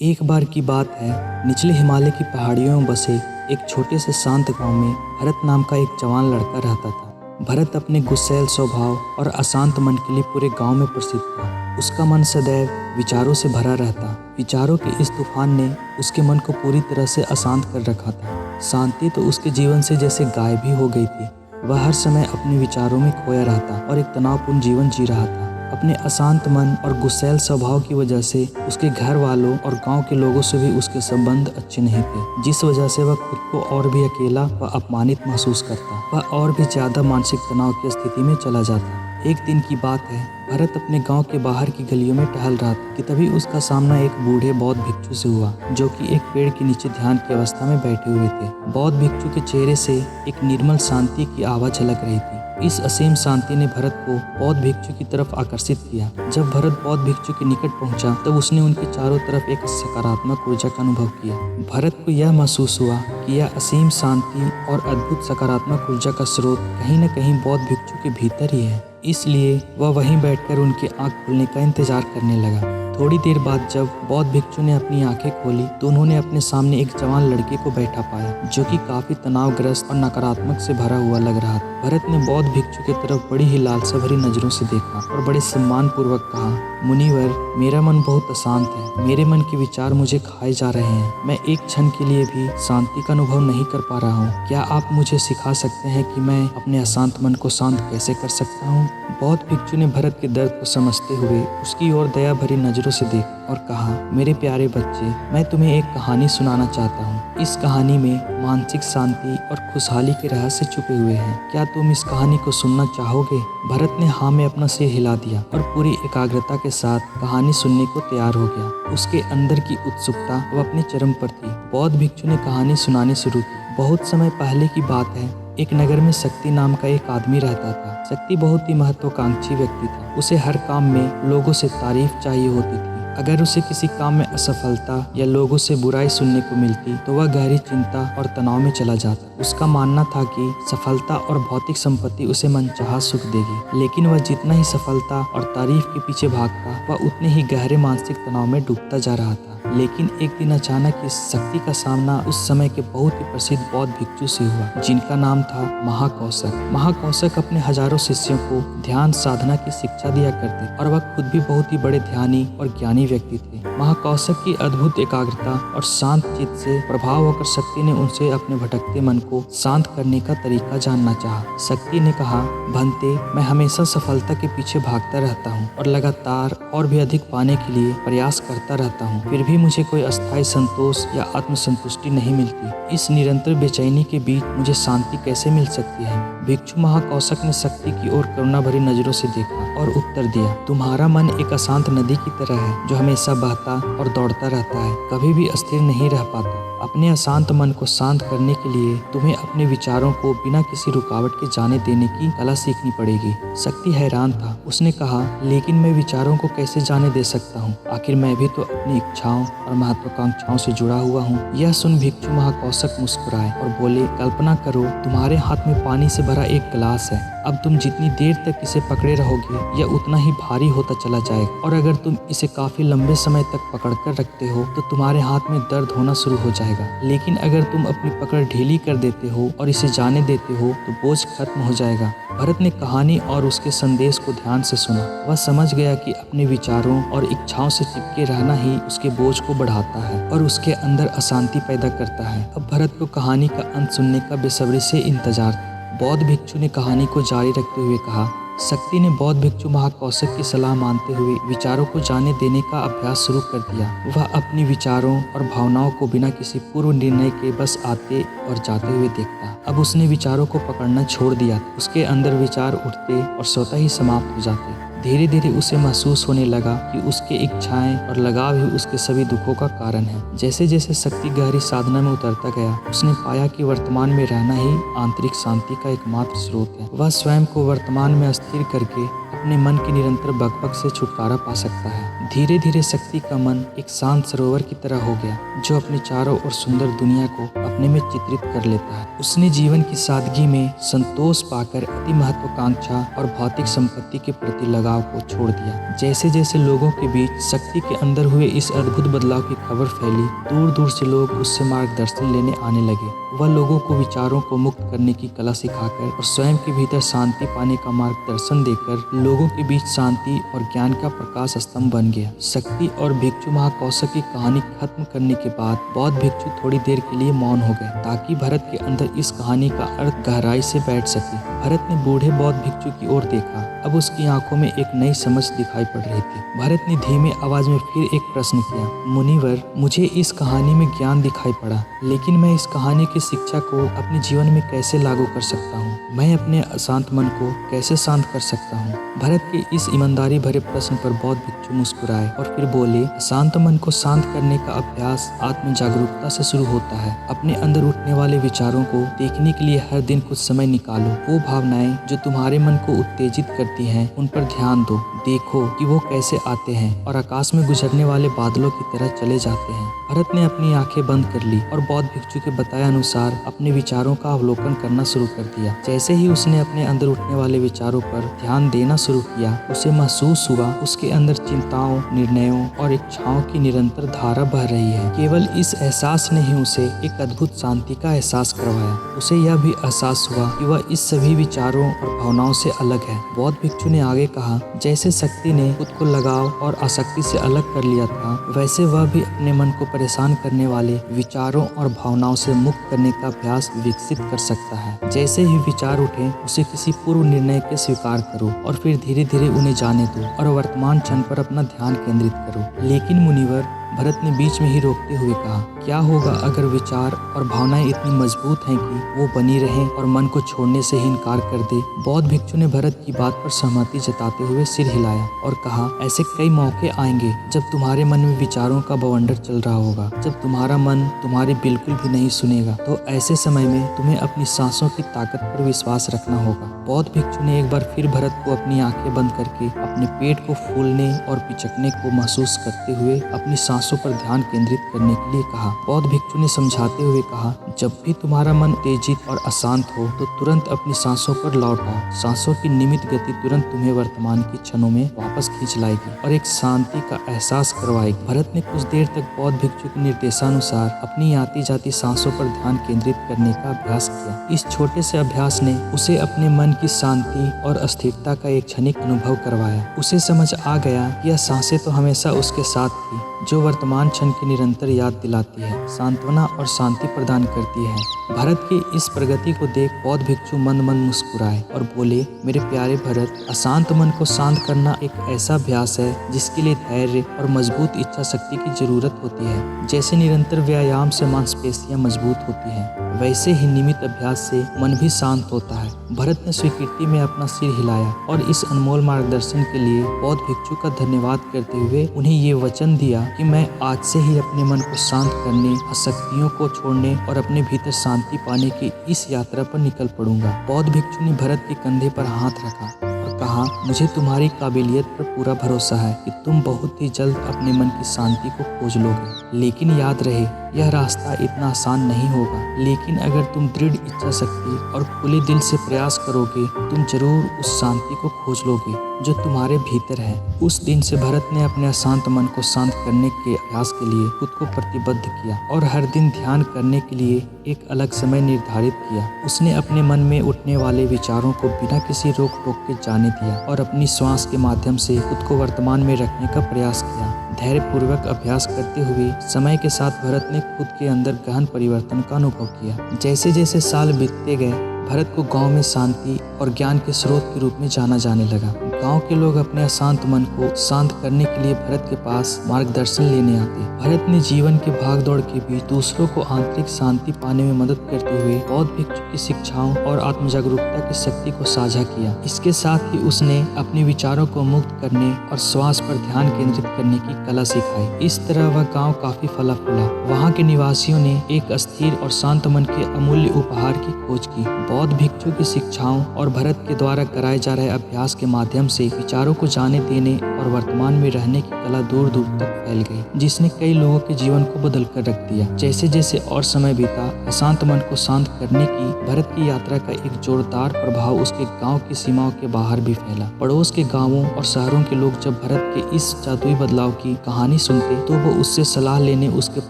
एक बार की बात है, निचले हिमालय की पहाड़ियों में बसे एक छोटे से शांत गांव में भरत नाम का एक जवान लड़का रहता था। भरत अपने गुस्सैल स्वभाव और अशांत मन के लिए पूरे गांव में प्रसिद्ध था। उसका मन सदैव विचारों से भरा रहता। विचारों के इस तूफान ने उसके मन को पूरी तरह से अशांत कर रखा था। शांति तो उसके जीवन से जैसे गायब ही हो गई थी। वह हर समय अपने विचारों में खोया रहता और एक तनावपूर्ण जीवन जी रहा था। अपने अशांत मन और गुस्सैल स्वभाव की वजह से उसके घर वालों और गांव के लोगों से भी उसके संबंध अच्छे नहीं थे, जिस वजह से वह खुद को और भी अकेला व अपमानित महसूस करता। वह और भी ज्यादा मानसिक तनाव की स्थिति में चला जाता। एक दिन की बात है, भरत अपने गांव के बाहर की गलियों में टहल रहा था कि तभी उसका सामना एक बूढ़े बौद्ध भिक्षु से हुआ, जो कि एक पेड़ के नीचे ध्यान की अवस्था में बैठे हुए थे। बौद्ध भिक्षु के चेहरे से एक निर्मल शांति की आवाज झलक रही थी। इस असीम शांति ने भरत को बौद्ध भिक्षु की तरफ आकर्षित किया। जब भरत बौद्ध भिक्षु के निकट पहुंचा, तब उसने उनके चारों तरफ एक सकारात्मक ऊर्जा का अनुभव किया। भरत को यह महसूस हुआ कि यह असीम शांति और अद्भुत सकारात्मक ऊर्जा का स्रोत कहीं न कहीं बौद्ध भिक्षु के भीतर ही है। इसलिए वह वहीं बैठकर उनकी आंख खुलने का इंतजार करने लगा। थोड़ी देर बाद जब बौद्ध भिक्षु ने अपनी आंखें खोली, तो उन्होंने अपने सामने एक जवान लड़के को बैठा पाया, जो कि काफी तनावग्रस्त और नकारात्मक से भरा हुआ लग रहा था। भरत ने बौद्ध भिक्षु की तरफ बड़ी ही लालसा भरी नजरों से देखा और बड़े सम्मान पूर्वक कहा, मुनिवर, मेरा मन बहुत अशांत है। मेरे मन के विचार मुझे खाए जा रहे हैं। मैं एक क्षण के लिए भी शांति का अनुभव नहीं कर पा रहा हूँ। क्या आप मुझे सिखा सकते हैं कि मैं अपने अशांत मन को शांत कैसे कर सकता हूँ? बौद्ध भिक्षु ने भरत के दर्द को समझते हुए उसकी ओर दया भरी नजरों से देखा और कहा, मेरे प्यारे बच्चे, मैं तुम्हें एक कहानी सुनाना चाहता हूँ। इस कहानी में मानसिक शांति और खुशहाली के रहस्य छुपे हुए हैं। क्या तुम इस कहानी को सुनना चाहोगे? भरत ने हाँ में अपना सिर हिला दिया और पूरी एकाग्रता के साथ कहानी सुनने को तैयार हो गया। उसके अंदर की उत्सुकता अब अपने चरम पर थी। बौद्ध भिक्षु ने कहानी सुनानी शुरू की। बहुत समय पहले की बात है, एक नगर में शक्ति नाम का एक आदमी रहता था। शक्ति बहुत ही महत्वाकांक्षी व्यक्ति था। उसे हर काम में लोगों से तारीफ चाहिए होती थी। अगर उसे किसी काम में असफलता या लोगों से बुराई सुनने को मिलती, तो वह गहरी चिंता और तनाव में चला जाता। उसका मानना था कि सफलता और भौतिक संपत्ति उसे मनचाहा सुख देगी, लेकिन वह जितना ही सफलता और तारीफ के पीछे भागता, वह उतने ही गहरे मानसिक तनाव में डूबता जा रहा था। लेकिन एक दिन अचानक इस शक्ति का सामना उस समय के बहुत ही प्रसिद्ध बौद्ध भिक्षु से हुआ, जिनका नाम था महाकौशक। महाकौशक अपने हजारों शिष्यों को ध्यान साधना की शिक्षा दिया करते और वह खुद भी बहुत ही बड़े ध्यानी और ज्ञानी व्यक्ति थे। महाकौशक की अद्भुत एकाग्रता और शांत चित्त से प्रभाव होकर शक्ति ने उनसे अपने भटकते मन को शांत करने का तरीका जानना चाहा। शक्ति ने कहा, भंते, मैं हमेशा सफलता के पीछे भागता रहता हूँ और लगातार और भी अधिक पाने के लिए प्रयास करता रहता हूँ, फिर भी मुझे कोई अस्थायी संतोष या आत्मसंतुष्टि नहीं मिलती। इस निरंतर बेचैनी के बीच मुझे शांति कैसे मिल सकती है? भिक्षु महाकौशक ने शक्ति की ओर करुणा भरी नजरों से देखा और उत्तर दिया, तुम्हारा मन एक अशांत नदी की तरह है, जो हमेशा बहता और दौड़ता रहता है, कभी भी स्थिर नहीं रह पाता। अपने अशांत मन को शांत करने के लिए तुम्हें अपने विचारों को बिना किसी रुकावट के जाने देने की कला सीखनी पड़ेगी। शक्ति हैरान था। उसने कहा, लेकिन मैं विचारों को कैसे जाने दे सकता हूँ? आखिर मैं भी तो अपनी इच्छाओं और महत्वाकांक्षाओं से जुड़ा हुआ हूँ। यह सुन भिक्षु महाकौशक मुस्कुराए और बोले, कल्पना करो, तुम्हारे हाथ में पानी से भरा एक गिलास है। अब तुम जितनी देर तक इसे पकड़े रहोगे, यह उतना ही भारी होता चला जाएगा, और अगर तुम इसे काफी लंबे समय तक पकड़कर रखते हो, तो तुम्हारे हाथ में दर्द होना शुरू हो जाएगा। लेकिन अगर तुम अपनी पकड़ ढीली कर देते हो और इसे जाने देते हो, तो बोझ खत्म हो जाएगा। भरत ने कहानी और उसके संदेश को ध्यान से सुना। वह समझ गया कि अपने विचारों और इच्छाओं से चिपके रहना ही उसके बोझ को बढ़ाता है और उसके अंदर अशांति पैदा करता है। अब भरत को कहानी का अंत सुनने का बेसब्री से इंतजार था। बौद्ध भिक्षु ने कहानी को जारी रखते हुए कहा, शक्ति ने बौद्ध भिक्षु महाकौशक की सलाह मानते हुए विचारों को जाने देने का अभ्यास शुरू कर दिया। वह अपने विचारों और भावनाओं को बिना किसी पूर्व निर्णय के बस आते और जाते हुए देखता। अब उसने विचारों को पकड़ना छोड़ दिया। उसके अंदर विचार उठते और स्वतः ही समाप्त हो जाते। धीरे धीरे उसे महसूस होने लगा कि उसके इच्छाएं और लगाव ही उसके सभी दुखों का कारण है। जैसे जैसे शक्ति गहरी साधना में उतरता गया, उसने पाया कि वर्तमान में रहना ही आंतरिक शांति का एकमात्र स्रोत है। वह स्वयं को वर्तमान में स्थिर करके अपने मन की निरंतर बकबक से छुटकारा पा सकता है। धीरे धीरे शक्ति का मन एक शांत सरोवर की तरह हो गया, जो अपने चारों ओर सुंदर दुनिया को अपने में चित्रित कर लेता है। उसने जीवन की सादगी में संतोष पाकर अति महत्वाकांक्षा और भौतिक संपत्ति के प्रति लगाव को छोड़ दिया। जैसे जैसे लोगों के बीच शक्ति के अंदर हुए इस अद्भुत बदलाव की खबर फैली, दूर दूर से लोग उससे मार्गदर्शन लेने आने लगे। वह लोगों को विचारों को मुक्त करने की कला सिखाकर और स्वयं के भीतर शांति पाने का मार्गदर्शन देकर लोगों के बीच शांति और ज्ञान का प्रकाश स्तंभ बन गया। शक्ति और भिक्षु महाकौशल की कहानी खत्म करने के बाद बौद्ध भिक्षु थोड़ी देर के लिए मौन हो गए, ताकि भरत के अंदर इस कहानी का अर्थ गहराई से बैठ सके। भरत ने बूढ़े बौद्ध भिक्षु की ओर देखा। अब उसकी आंखों में एक नई समझ दिखाई पड़ रही थी। भरत ने धीमे आवाज में फिर एक प्रश्न किया, मुनिवर, मुझे इस कहानी में ज्ञान दिखाई पड़ा, लेकिन मैं इस कहानी की शिक्षा को अपने जीवन में कैसे लागू कर सकता हूँ? मैं अपने अशांत मन को कैसे शांत कर सकता हूँ? भरत के इस ईमानदारी भरे प्रश्न पर बौद्ध भिक्षु मुस्कुराए और फिर बोले, शांत मन को शांत करने का अभ्यास आत्म जागरूकता से शुरू होता है। अपने अंदर उठने वाले विचारों को देखने के लिए हर दिन कुछ समय निकालो। वो भावनाएं जो तुम्हारे मन को उत्तेजित करती हैं, उन पर ध्यान दो। देखो कि वो कैसे आते हैं और आकाश में गुजरने वाले बादलों की तरह चले जाते हैं। भरत ने अपनी आंखें बंद कर ली और बौद्ध भिक्षु के बताए अनुसार अपने विचारों का अवलोकन करना शुरू कर दिया। जैसे ही उसने अपने अंदर उठने वाले विचारों पर ध्यान देना शुरू किया, उसे महसूस हुआ उसके अंदर चिंताओं, निर्णयों और इच्छाओं की निरंतर धारा बह रही है। केवल इस एहसास ने ही उसे एक अद्भुत शांति का एहसास करवाया। उसे यह भी एहसास हुआ कि वह इस सभी विचारों और भावनाओं से अलग है। बौद्ध भिक्षु ने आगे कहा, जैसे शक्ति ने खुद को लगाव और आसक्ति से अलग कर लिया था, वैसे वह भी अपने मन को परेशान करने वाले विचारों और भावनाओं से मुक्त करने का अभ्यास विकसित कर सकता है। जैसे ही विचार उठे, उसे किसी पूर्व निर्णय के स्वीकार करो और फिर धीरे धीरे उन्हें जाने दो और वर्तमान क्षण पर अपना ध्यान केंद्रित करो। लेकिन मुनिवर, भरत ने बीच में ही रोकते हुए कहा, क्या होगा अगर विचार और भावनाएं इतनी मजबूत हैं कि वो बनी रहें और मन को छोड़ने से ही इनकार कर दे? बौद्ध भिक्षु ने भरत की बात पर सहमति जताते हुए सिर हिलाया और कहा, ऐसे कई मौके आएंगे जब तुम्हारे मन में विचारों का बवंडर चल रहा होगा, जब तुम्हारा मन तुम्हारी बिल्कुल भी नहीं सुनेगा। तो ऐसे समय में तुम्हें अपनी सांसों की ताकत पर विश्वास रखना होगा। बौद्ध भिक्षु ने एक बार फिर भरत को अपनी आंखें बंद करके अपने पेट को फूलने और पिचकने को महसूस करते हुए अपनी सांसों पर ध्यान केंद्रित करने के लिए कहा। बौद्ध भिक्षु ने समझाते हुए कहा, जब भी तुम्हारा मन उत्तेजित और अशांत हो तो तुरंत अपनी सांसों पर लौट आओ। सांसों की नियमित गति तुरंत तुम्हें वर्तमान की क्षणों में वापस खींच लाएगी और एक शांति का एहसास करवाएगी। भरत ने कुछ देर तक बौद्ध भिक्षु के निर्देशानुसार अपनी आती जाती सांसों पर ध्यान केंद्रित करने का अभ्यास किया। इस छोटे से अभ्यास ने उसे अपने मन की शांति और अस्थिरता का एक क्षणिक अनुभव करवाया। उसे समझ आ गया कि यह सांसें तो हमेशा उसके साथ थी, जो वर्तमान क्षण की निरंतर याद दिलाती है, सांत्वना और शांति प्रदान करती है। भरत की इस प्रगति को देख बौद्ध भिक्षु मंद मंद मुस्कुराए और बोले, मेरे प्यारे भरत, अशांत मन को शांत करना एक ऐसा अभ्यास है जिसके लिए धैर्य और मजबूत इच्छा शक्ति की जरूरत होती है। जैसे निरंतर व्यायाम से मांसपेशियां मजबूत होती हैं, वैसे ही नियमित अभ्यास से मन भी शांत होता है। भरत ने स्वीकृति में अपना सिर हिलाया और इस अनमोल मार्गदर्शन के लिए बौद्ध भिक्षु का धन्यवाद करते हुए उन्हें ये वचन दिया कि मैं आज से ही अपने मन को शांत करने, आसक्तियों को छोड़ने और अपने भीतर शांति पाने की इस यात्रा पर निकल पड़ूंगा। बौद्ध भिक्षु ने भरत के कंधे पर हाथ रखा और कहा, मुझे तुम्हारी काबिलियत पर पूरा भरोसा है कि तुम बहुत ही जल्द अपने मन की शांति को खोज लोगे। लेकिन याद रहे, यह रास्ता इतना आसान नहीं होगा, लेकिन अगर तुम दृढ़ इच्छा शक्ति और खुले दिल से प्रयास करोगे, तुम जरूर उस शांति को खोज लोगे जो तुम्हारे भीतर है। उस दिन से भरत ने अपने अशांत मन को शांत करने के अभ्यास के लिए खुद को प्रतिबद्ध किया और हर दिन ध्यान करने के लिए एक अलग समय निर्धारित किया। उसने अपने मन में उठने वाले विचारों को बिना किसी रोक टोक के जाने दिया और अपनी श्वास के माध्यम से खुद को वर्तमान में रखने का प्रयास किया। धैर्यपूर्वक अभ्यास करते हुए समय के साथ भरत ने खुद के अंदर गहन परिवर्तन का अनुभव किया। जैसे जैसे साल बीतते गए, भरत को गांव में शांति और ज्ञान के स्रोत के रूप में जाना जाने लगा। गांव के लोग अपने अशांत मन को शांत करने के लिए भरत के पास मार्गदर्शन लेने आते। भरत ने जीवन के भागदौड़ के बीच दूसरों को आंतरिक शांति पाने में मदद करते हुए बौद्ध भिक्षु की शिक्षाओं और आत्म जागरूकता की शक्ति को साझा किया। इसके साथ ही उसने अपने विचारों को मुक्त करने और श्वास पर ध्यान केंद्रित करने की कला सिखाई। इस तरह वह गाँव काफी फला फूला। वहाँ के निवासियों ने एक अस्थिर और शांत मन के अमूल्य उपहार की खोज की। बौद्ध भिक्षु की शिक्षाओं और भरत के द्वारा कराए जा रहे अभ्यास के माध्यम से विचारों को जाने देने और वर्तमान में रहने की कला दूर दूर तक फैल गई, जिसने कई लोगों के जीवन को बदल कर रख दिया। जैसे जैसे और समय बीता, अशांत मन को शांत करने की भरत की यात्रा का एक जोरदार प्रभाव उसके गांव की सीमाओं के बाहर भी फैला। पड़ोस के गांवों और शहरों के लोग जब भरत के इस जादुई बदलाव की कहानी सुनते तो वो उससे सलाह लेने उसके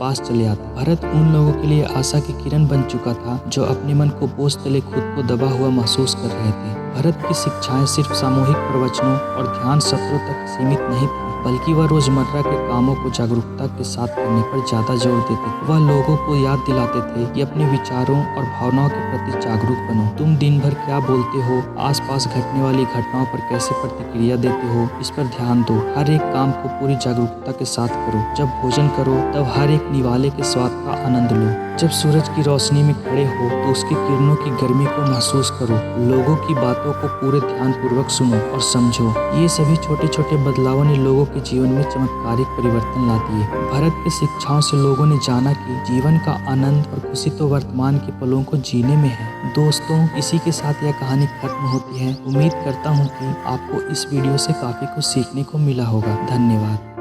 पास चले आते। भरत उन लोगों के लिए आशा की किरण बन चुका था जो अपने मन को बोझ तले खुद को दबा हुआ महसूस कर रहे थे। भरत की शिक्षाएं सिर्फ सामूहिक प्रवचनों और ध्यान सत्रों तक सीमित नहीं थी, बल्कि वह रोजमर्रा के कामों को जागरूकता के साथ करने पर ज्यादा जोर देते थे। वह लोगों को याद दिलाते थे कि अपने विचारों और भावनाओं के प्रति जागरूक बनो। तुम दिन भर क्या बोलते हो, आसपास घटने वाली घटनाओं पर कैसे प्रतिक्रिया देते हो, इस पर ध्यान दो। हर एक काम को पूरी जागरूकता के साथ करो। जब भोजन करो तब हर एक निवाले के स्वाद का आनंद लो। जब सूरज की रोशनी में खड़े हो तो उसकी किरणों की गर्मी को महसूस करो। लोगों की बातों को पूरे ध्यान पूर्वक सुनो और समझो। ये सभी छोटे छोटे बदलावों ने लोगों के जीवन में चमत्कारिक परिवर्तन ला दिए। भरत की शिक्षाओं से लोगों ने जाना कि जीवन का आनंद और खुशी तो वर्तमान के पलों को जीने में है। दोस्तों, इसी के साथ यह कहानी खत्म होती है। उम्मीद करता हूँ कि आपको इस वीडियो से काफी कुछ सीखने को मिला होगा। धन्यवाद।